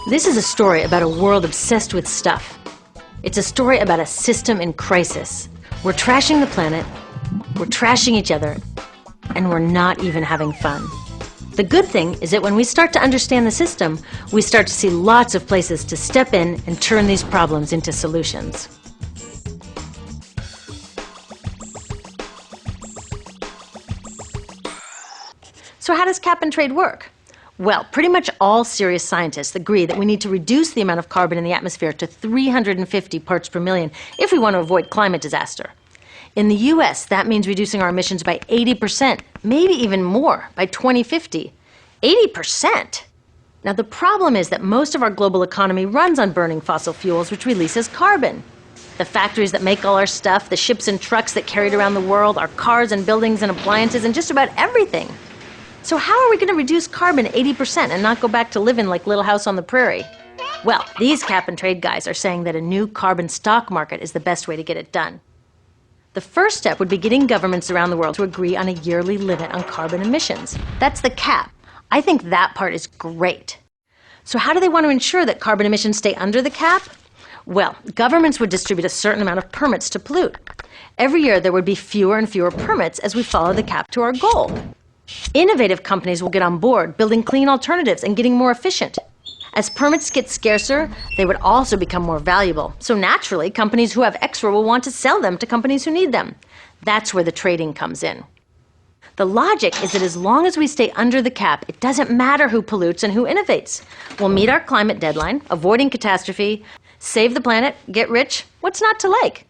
This is a story about a world obsessed with stuff. It's a story about a system in crisis. We're trashing the planet, we're trashing each other, and we're not even having fun. The good thing is that when we start to understand the system, we start to see lots of places to step in and turn these problems into solutions. So how does cap and trade work? Well, pretty much all serious scientists agree that we need to reduce the amount of carbon in the atmosphere to 350 parts per million if we want to avoid climate disaster. In the US, that means reducing our emissions by 80%, maybe even more, by 2050. 80%! Now, the problem is that most of our global economy runs on burning fossil fuels, which releases carbon. The factories that make all our stuff, the ships and trucks that carry it around the world, our cars and buildings and appliances, and just about everything. So how are we going to reduce carbon 80% and not go back to living like Little House on the Prairie? Well, these cap and trade guys are saying that a new carbon stock market is the best way to get it done. The first step would be getting governments around the world to agree on a yearly limit on carbon emissions. That's the cap. I think that part is great. So how do they want to ensure that carbon emissions stay under the cap? Well, governments would distribute a certain amount of permits to pollute. Every year there would be fewer and fewer permits as we follow the cap to our goal. Innovative companies will get on board, building clean alternatives and getting more efficient. As permits get scarcer, they would also become more valuable. So naturally, companies who have extra will want to sell them to companies who need them. That's where the trading comes in. The logic is that as long as we stay under the cap, it doesn't matter who pollutes and who innovates. We'll meet our climate deadline, avoiding catastrophe, save the planet, get rich. What's not to like?